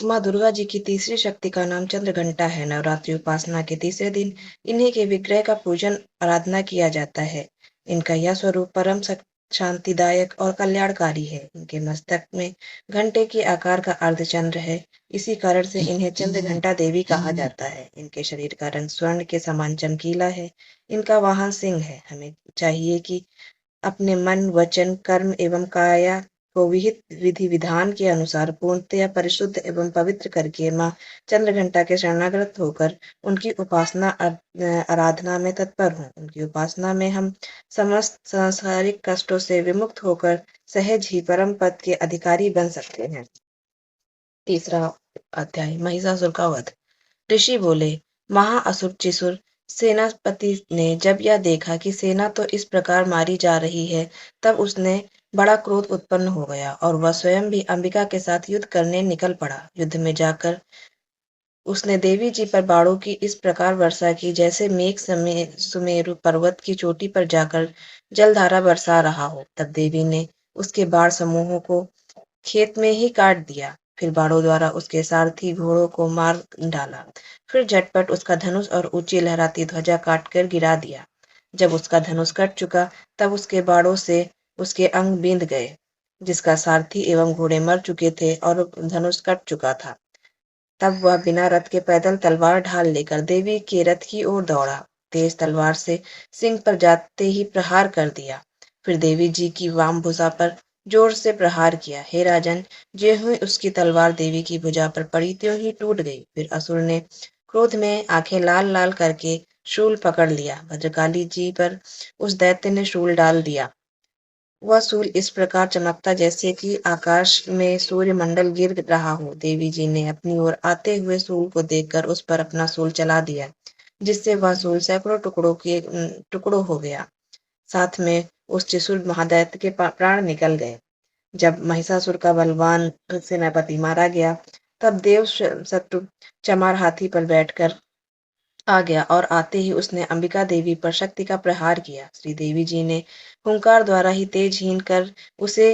माँ दुर्गा जी की तीसरी शक्ति का नाम चंद्रघंटा है। नवरात्रि उपासना के तीसरे दिन इन्हीं के विग्रह का पूजन आराधना किया जाता है। इनका यह स्वरूप परम शांतिदायक और कल्याणकारी है। इनके मस्तक में घंटे के आकार का अर्धचंद्र है। इसी कारण से इन्हें चंद्रघंटा देवी कहा जाता है। इनके शरीर का रंग स्वर्ण के समान चमकीला है। इनका वाहन सिंह है। हमें चाहिए कि अपने मन, वचन, कर्म एवं काया को विहित विधि विधान के अनुसार पूर्णतया परिशुद्ध एवं पवित्र करके माँ चंद्रघंटा के शरणागत होकर उनकी उपासना आराधना में तत्पर हों। उनकी उपासना में हम समस्त सांसारिक कष्टों से विमुक्त होकर सहज ही परम पद के अधिकारी बन सकते हैं। तीसरा अध्याय, महिषासुर का वध। ऋषि बोले, महाअसुरचिसुर सेनापति ने जब यह देखा कि सेना तो इस प्रकार मारी जा रही है, तब उसने बड़ा क्रोध उत्पन्न हो गया और वह स्वयं भी अंबिका के साथ युद्ध करने निकल पड़ा। युद्ध में जाकर उसने देवी जी पर बाणों की इस प्रकार वर्षा की जैसे मेघ सुमेरु पर्वत की चोटी पर जाकर जलधारा बरसा रहा हो। तब देवी ने उसके बाण समूहों को खेत में ही काट दिया। फिर बाणों द्वारा उसके सारथी घोड़ों को मार डाला। फिर झटपट उसका धनुष और ऊंची लहराती ध्वजा काटकर गिरा दिया। जब उसका धनुष कट चुका, तब उसके बाणों से उसके अंग बींध गए। जिसका सारथी एवं घोड़े मर चुके थे और धनुष कट चुका था, तब वह बिना रथ के पैदल तलवार ढाल लेकर देवी के रथ की ओर दौड़ा। तेज तलवार से सिंह पर जाते ही प्रहार कर दिया। फिर देवी जी की वाम भुजा पर जोर से प्रहार किया। हे राजन, ज्यों ही उसकी तलवार देवी की भुजा पर पड़ी त्यों ही टूट गई। फिर असुर ने क्रोध में आंखें लाल लाल करके शूल पकड़ लिया। भद्रकाली जी पर उस दैत्य ने शूल डाल दिया। वह शूल इस प्रकार चमकता जैसे कि आकाश में सूर्य मंडल गिर रहा हो। देवी जी ने अपनी ओर आते हुए शूल को देखकर उस पर अपना शूल चला दिया, जिससे वह शूल सैकड़ों टुकड़ों हो गया। साथ में उस त्रिशूल महादैत्य के प्राण निकल गए। जब महिषासुर का बलवान सेनापति मारा गया, तब देव शत्रु चमार हाथी पर बैठकर आ गया और आते ही उसने अंबिका देवी पर शक्ति का प्रहार किया। श्री देवी जी ने हुंकार द्वारा ही तेज हीन कर उसे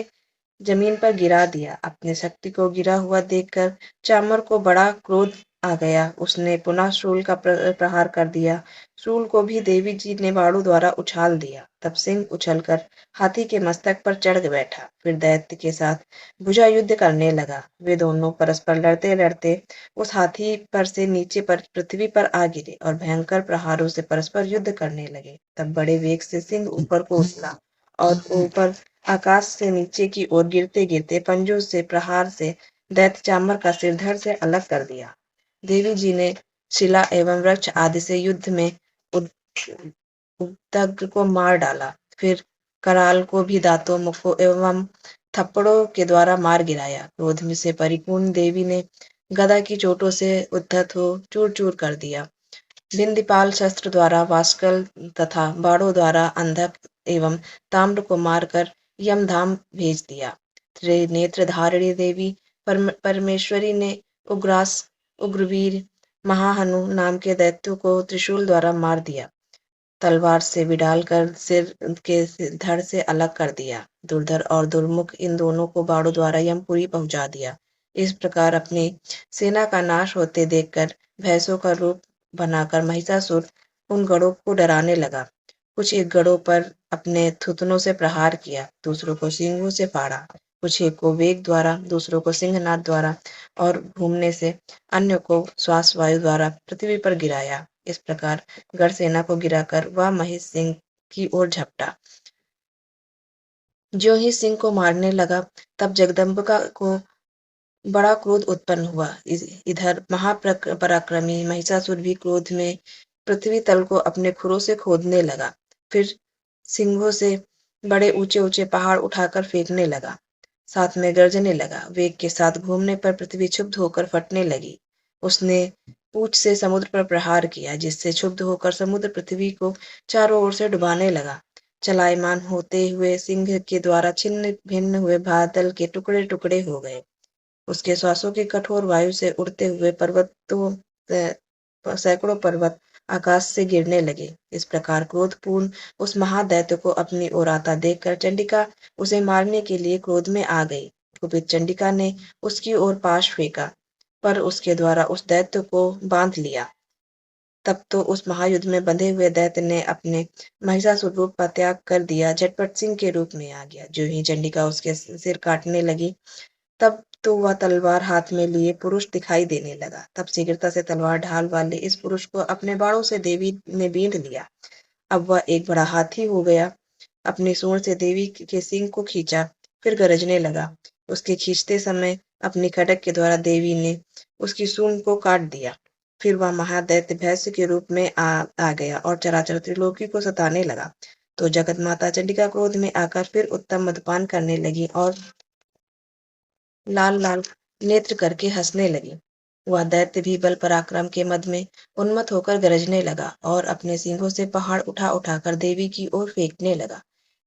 जमीन पर गिरा दिया। अपने शक्ति को गिरा हुआ देखकर चामर को बड़ा क्रोध आ गया। उसने पुनः शूल का प्रहार कर दिया। शूल को भी देवी जी ने बाणों द्वारा उछाल दिया। तब सिंह उछलकर हाथी के मस्तक पर चढ़ बैठा। फिर दैत्य के साथ भुजा युद्ध करने लगा। वे दोनों परस्पर लड़ते लड़ते उस हाथी पर से नीचे पर पृथ्वी पर आ गिरे और भयंकर प्रहारों से परस्पर युद्ध करने लगे। तब बड़े वेग से सिंह ऊपर को उछला और ऊपर आकाश से नीचे की ओर गिरते गिरते पंजों से प्रहार से दैत्य चामर का सिर धड़ से अलग कर दिया। देवी जी ने शिला एवं वृक्ष आदि से युद्ध में उद्दग्र को मार डाला। फिर कराल को भी दांतों, मुखों एवं थप्पड़ों के द्वारा मार गिराया। क्रोध में से परिपूर्ण देवी ने गदा की चोटों से उद्धत हो चूर चूर कर दिया। बिंदीपाल शस्त्र द्वारा वास्कल तथा बाणों द्वारा अंधक एवं ताम्र को मारकर यमधाम भेज दिया। त्रिनेत्र धारिणी देवी परमेश्वरी ने उग्रवीर महाहनु नाम के दैत्यों को त्रिशूल द्वारा मार दिया। तलवार से बिडाल कर सिर के धड़ से अलग कर दिया। दुर्धर और दुर्मुख इन दोनों को बाणों द्वारा यमपुरी पहुंचा दिया। इस प्रकार अपनी सेना का नाश होते देखकर भैंसों का रूप बनाकर महिषासुर उन गढ़ों को डराने लगा। कुछ एक गढ़ों पर अपने थुथनों से प्रहार किया, दूसरों को सींगों से फाड़ा, कुछ एक को वेग द्वारा, दूसरों को सिंहनाद द्वारा और घूमने से अन्य को श्वास वायु द्वारा पृथ्वी पर गिराया। इस प्रकार गढ़ सेना को गिराकर वह महेश सिंह की ओर झपटा। ज्यों ही सिंह को मारने लगा, तब जगदम्बिका को बड़ा क्रोध उत्पन्न हुआ। इधर महापराक्रमी महिषासुर भी क्रोध में पृथ्वी तल को अपने खुरों से खोदने लगा। फिर सिंहों से बड़े ऊंचे ऊंचे पहाड़ उठाकर फेंकने लगा। साथ में गर्जने लगा। वेग के साथ घूमने पर पृथ्वी क्षुब्ध होकर फटने लगी। उसने पूंछ से समुद्र पर प्रहार किया, जिससे क्षुब्ध होकर समुद्र पृथ्वी को चारों ओर से डुबाने लगा। चलायमान होते हुए सिंह के द्वारा छिन्न भिन्न हुए बादल के टुकड़े टुकड़े हो गए। उसके श्वासों की कठोर वायु से उड़ते हुए सैकड़ों पर्वत आकाश से गिरने लगे। इस प्रकार क्रोधपूर्ण उस महादैत्य को अपनी ओर आता देखकर चंडिका उसे मारने के लिए क्रोध में आ गई। कुपित चंडिका ने उसकी ओर पाश फेंका। पर उसके द्वारा उस दैत्य को बांध लिया। तब तो उस महायुद्ध में बंधे हुए दैत्य ने अपने महिषासुर रूप का त्याग कर दिया, झटपट सिंह के रूप में आ गया। जो ही चंडिका उसके सिर काटने लगी, तब तो वह तलवार हाथ में लिए पुरुष दिखाई देने लगा। तब शीघ्रता से तलवार ढाल वाले इस पुरुष को अपने बाणों से देवी ने बींध लिया। अब वह एक बड़ा हाथी हो गया। अपनी सूंड से देवी के सिंह को खींचा, फिर गरजने लगा। उसके खींचते समय अपनी खड्ग के द्वारा देवी ने उसकी सूंड को काट दिया। फिर वह महादैत्य भैंस के रूप में आ गया और चराचर त्रिलोकी को सताने लगा। तो जगत माता चंडिका क्रोध में आकर फिर उत्तम मदपान करने लगी और लाल लाल नेत्र करके हंसने लगी। वह दैत्य भी बल पराक्रम के मद में उन्मत्त होकर गरजने लगा और अपने सींगों से पहाड़ उठा उठाकर देवी की ओर फेंकने लगा।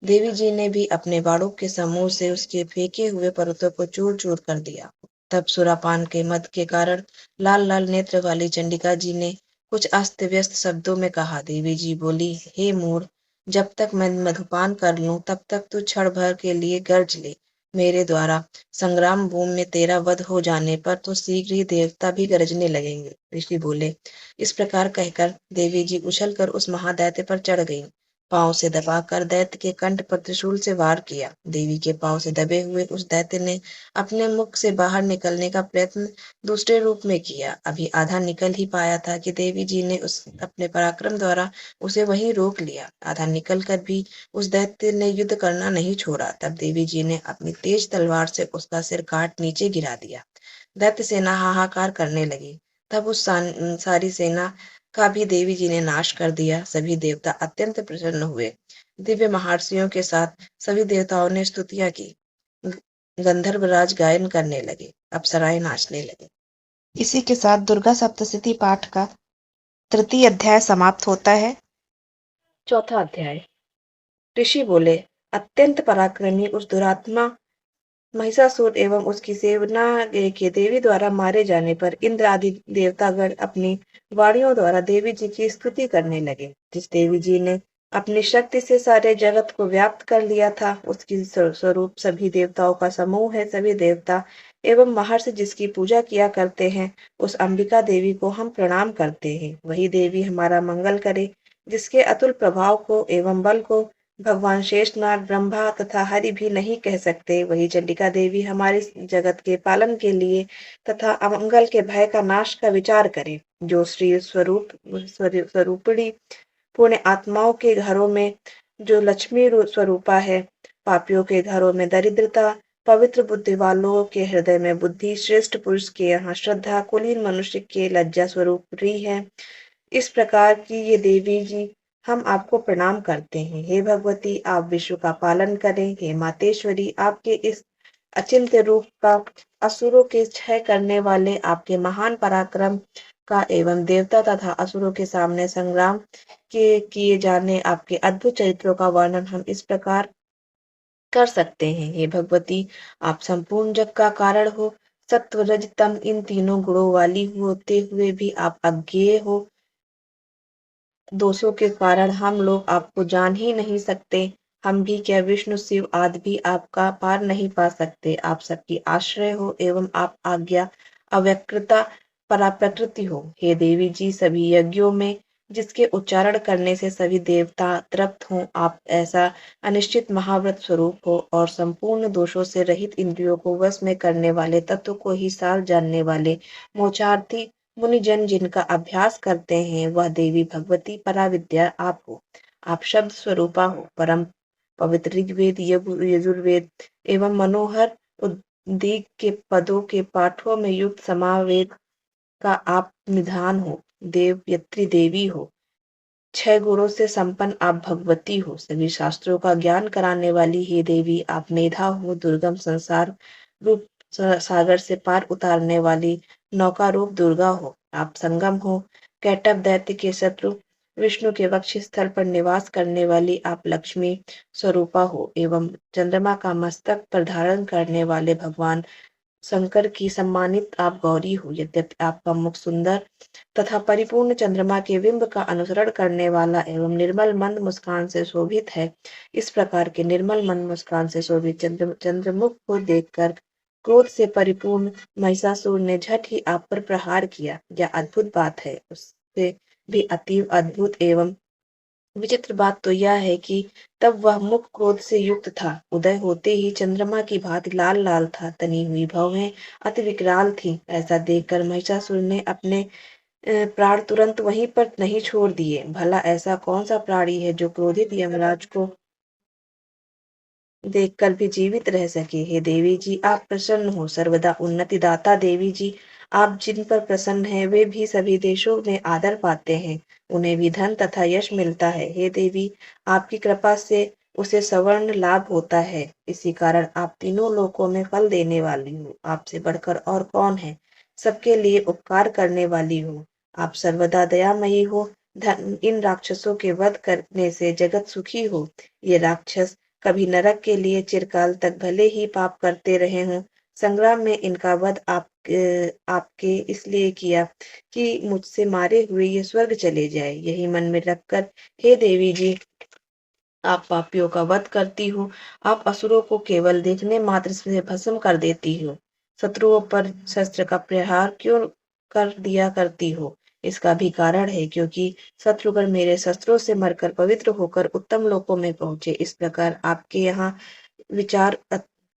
देवी जी ने भी अपने बाड़ों के समूह से उसके फेंके हुए पर्वतों को चूर चूर कर दिया। तब सुरापान के मद के कारण लाल लाल नेत्र वाली चंडिका जी ने कुछ अस्त व्यस्त शब्दों में कहा। देवी जी बोली, हे मूढ़, जब तक मैं मधुपान कर लूं तब तक तू क्षण भर के लिए गर्ज ले। मेरे द्वारा संग्राम भूमि में तेरा वध हो जाने पर तो शीघ्र ही देवता भी गरजने लगेंगे। ऋषि बोले। इस प्रकार कहकर देवी जी उछलकर उस महादैत्य पर चढ़ गईं। पांव से दबाकर दैत्य के कंठ पर त्रिशूल से वार किया। देवी के पांव से दबे हुए उस दैत्य ने अपने मुख से बाहर निकलने का प्रयत्न दूसरे रूप में किया। अभी आधा निकल ही पाया था कि देवी जी ने उस अपने पराक्रम द्वारा उसे वहीं रोक लिया। आधा निकल कर भी उस दैत्य ने युद्ध करना नहीं छोड़ा। तब देवी जी ने अपनी तेज तलवार से उसका सिर काट नीचे गिरा दिया। दैत्य सेना हाहाकार करने लगी। तब उस सारी सेना का भी देवी जी ने नाश कर दिया। सभी देवता अत्यंत प्रसन्न हुए। दिव्य महर्षियों के साथ सभी देवताओं ने स्तुतियां की। गंधर्वराज गायन करने लगे, अप्सराएं नाचने लगे। इसी के साथ दुर्गा सप्तशती पाठ का तृतीय अध्याय समाप्त होता है। चौथा अध्याय। ऋषि बोले, अत्यंत पराक्रमी उस दुरात्मा महिषासुर एवं उसकी सेना के देवी द्वारा मारे जाने पर इंद्र आदि देवतागण अपनी वाणियों द्वारा देवी जी की स्तुति करने लगे। जिस देवी जी ने अपनी शक्ति से सारे जगत को व्याप्त कर लिया था, उसकी स्वरूप सभी देवताओं का समूह है। सभी देवता एवं महर्षि जिसकी पूजा किया करते हैं, उस अंबिका देवी को हम प्रणाम करते हैं। वही देवी हमारा मंगल करे। जिसके अतुल प्रभाव को एवं बल को भगवान शेषनाग, ब्रह्मा तथा हरि भी नहीं कह सकते, वही चंडिका देवी हमारे जगत के पालन के लिए तथा अमंगल के भय का नाश का विचार करे। जो श्री स्वरूपिणी पुण्य आत्माओं के घरों में जो लक्ष्मी स्वरूपा है, पापियों के घरों में दरिद्रता, पवित्र बुद्धि वालों के हृदय में बुद्धि, श्रेष्ठ पुरुष के यहाँ श्रद्धा, कुलीन मनुष्य के लज्जा स्वरूप है। इस प्रकार की ये देवी जी हम आपको प्रणाम करते हैं। हे भगवती, आप विश्व का पालन करें। हे मातेश्वरी, आपके इस अचिंत्य रूप का असुरों के क्षय करने वाले आपके महान पराक्रम का एवं देवता तथा असुरों के सामने संग्राम के किए जाने आपके अद्भुत चरित्रों का वर्णन हम इस प्रकार कर सकते हैं। हे भगवती, आप संपूर्ण जग का कारण हो। सत्व रज तम इन तीनों गुणों वाली होते हुए भी आप अज्ञेय हो। दोषों के कारण हम लोग आपको जान ही नहीं सकते। हम भी क्या, विष्णु शिव आदि भी आपका पार नहीं पा सकते। आप सबकी आश्रय हो एवं आप आज्ञा अव्यकृता पराप्रकृति हो। हे देवी जी, सभी यज्ञों में जिसके उच्चारण करने से सभी देवता तृप्त हों, आप ऐसा अनिश्चित महाव्रत स्वरूप हो और संपूर्ण दोषों से रहित इंद्रियों को वश में करने वाले, तत्व को ही सार जानने वाले मोक्षार्थी मुनिजन जिनका अभ्यास करते हैं, वह देवी भगवती पराविद्या आप हो। आप शब्द स्वरूपा हो। परम पवित्र ऋग्वेद, यजुर्वेद एवं मनोहर उद्दीग के पदों के पाठों में युक्त समावेद का आप निधान हो। देवयत्री देवी हो। 6 गुणों से संपन्न आप भगवती हो। सभी शास्त्रों का ज्ञान कराने वाली हे देवी आप मेधा हो। दुर्गम संसार रूप सागर से पार उतारने वाली नौका रूप दुर्गा हो। आप संगम हो। कैटभ दैत्य के शत्रु विष्णु के वक्षस्थल पर निवास करने वाली आप लक्ष्मी स्वरूपा हो एवं चंद्रमा का मस्तक पर धारण करने वाले भगवान शंकर की सम्मानित आप गौरी हो। यद्यपि आपका मुख सुंदर तथा परिपूर्ण चंद्रमा के बिंब का अनुसरण करने वाला एवं निर्मल मंद मुस्कान से शोभित है, इस प्रकार के निर्मल मंद मुस्कान से शोभित चंद्रमुख को देखकर क्रोध से परिपूर्ण महिषासुर ने झट ही आप पर प्रहार किया। यह अद्भुत बात है। उससे भी अतीव अद्भुत एवं विचित्र बात तो यह है कि तब वह मुख क्रोध से युक्त था। उदय होते ही चंद्रमा की भांति लाल लाल था। तनी हुई भवें अति विकराल थी। ऐसा देखकर महिषासुर ने अपने प्राण तुरंत वहीं पर नहीं छोड़ दिए। भला ऐसा कौन सा प्राणी है जो क्रोधित यमराज को देखकर भी जीवित रह सके। हे देवी जी, आप प्रसन्न हो। सर्वदा उन्नति दाता देवी जी, आप जिन पर प्रसन्न हैं वे भी सभी देशों में आदर पाते हैं। उन्हें भी धन तथा यश मिलता है। हे देवी, आपकी कृपा से उसे सवर्ण लाभ होता है। इसी कारण आप तीनों लोकों में फल देने वाली हो। आपसे बढ़कर और कौन है। सबके लिए उपकार करने वाली हो। आप सर्वदा दयामयी हो। इन राक्षसों के वध करने से जगत सुखी हो। ये राक्षस कभी नरक के लिए चिरकाल तक भले ही पाप करते रहे हों। संग्राम में इनका वध आपके इसलिए किया कि मुझसे मारे हुए ये स्वर्ग चले जाए। यही मन में रखकर हे देवी जी, आप पापियों का वध करती हो। आप असुरों को केवल देखने मात्र से भस्म कर देती हो। शत्रुओं पर शस्त्र का प्रहार क्यों कर दिया करती हो। इसका भी कारण है, क्योंकि शत्रुघ्न मेरे शस्त्रों से मरकर पवित्र होकर उत्तम लोकों में पहुंचे। इस प्रकार आपके यहाँ विचार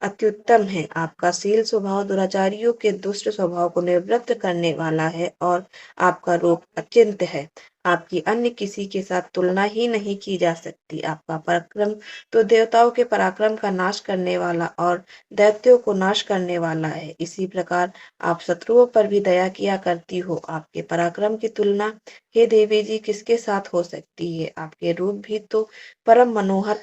अत्युत्तम है। आपका शील स्वभाव दुराचारियों के दुष्ट स्वभाव को निवृत्त करने वाला है और आपका रूप अचिंत्य है। आपकी अन्य किसी के साथ तुलना ही नहीं की जा सकती। आपका पराक्रम तो देवताओं के पराक्रम का नाश करने वाला और दैत्यों को नाश करने वाला है। इसी प्रकार आप शत्रुओं पर भी दया किया करती हो। आपके पराक्रम की तुलना हे देवी जी किसके साथ हो सकती है। आपके रूप भी तो परम मनोहर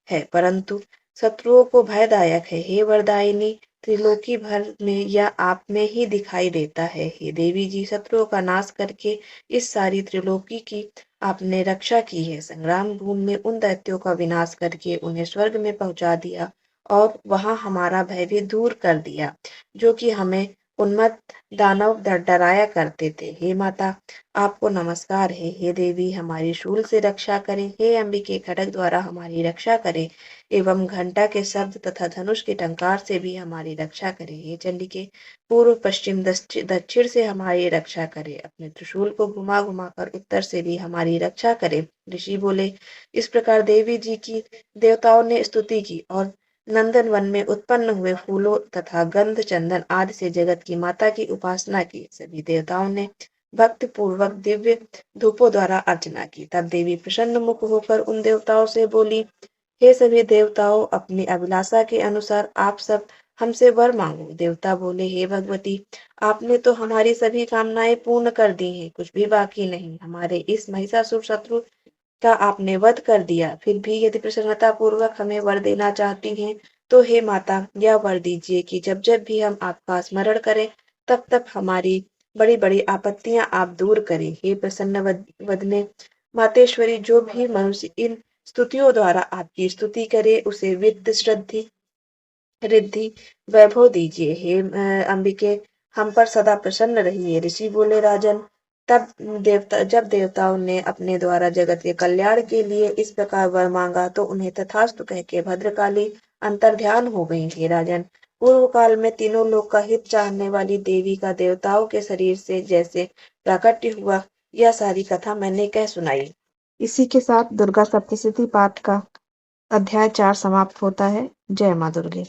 है, परंतु शत्रुओं को भयदायक है। हे वरदायिनी, त्रिलोकी भर में या आप में ही दिखाई देता है। हे देवी जी, शत्रुओं का नाश करके इस सारी त्रिलोकी की आपने रक्षा की है। संग्राम भूमि में उन दैत्यों का विनाश करके उन्हें स्वर्ग में पहुंचा दिया और वहां हमारा भय भी दूर कर दिया, जो कि हमें उन्मत्त दानव डराया करते थे। हे माता, आपको नमस्कार है। हे देवी, हमारी शूल से रक्षा करें। हे अंबिके, खड्ग द्वारा हमारी रक्षा करें एवं घंटा के शब्द तथा धनुष के टंकार से भी हमारी रक्षा करें। हे चंडिके, पूर्व पश्चिम दक्षिण से हमारी रक्षा करे। अपने त्रिशूल को घुमा घुमा कर उत्तर से भी हमारी रक्षा करे। ऋषि बोले। इस प्रकार देवी जी की देवताओं ने स्तुति की और नंदन वन में उत्पन्न हुए फूलों तथा गंध चंदन आदि से जगत की माता की उपासना की। सभी देवताओं ने भक्ति पूर्वक दिव्य धूपों द्वारा अर्चना की। तब देवी प्रसन्न मुख होकर उन देवताओं से बोली, हे सभी देवताओं, अपनी अभिलाषा के अनुसार आप सब हमसे वर मांगो। देवता बोले, हे भगवती, आपने तो हमारी सभी कामनाएं पूर्ण कर दी हैं, कुछ भी बाकी नहीं। हमारे इस महिषासुर शत्रु का आपने वध कर दिया। फिर भी यदि प्रसन्नता पूर्वक हमें वर देना चाहती हैं, तो हे माता, यह वर दीजिए कि जब जब भी हम आपका स्मरण करें, तब तब हमारी बड़ी बड़ी आपत्तियां आप दूर करें। हे प्रसन्न वदने मातेश्वरी, जो भी मनुष्य इन स्तुतियों द्वारा आपकी स्तुति करे, उसे वित्त श्रद्धि रिद्धि वैभव दीजिए। हे अंबिके, हम पर सदा प्रसन्न रहिए। ऋषि बोले, राजन, जब देवताओं ने अपने द्वारा जगत के कल्याण के लिए इस प्रकार वर मांगा, तो उन्हें तथास्तु कह के भद्रकाली अंतर्ध्यान हो गई। हे राजन, पूर्व काल में तीनों लोक का हित चाहने वाली देवी का देवताओं के शरीर से जैसे प्राकट्य हुआ, यह सारी कथा मैंने कह सुनाई। इसी के साथ दुर्गा सप्तशती पाठ का अध्याय 4 समाप्त होता है। जय माँ दुर्गे।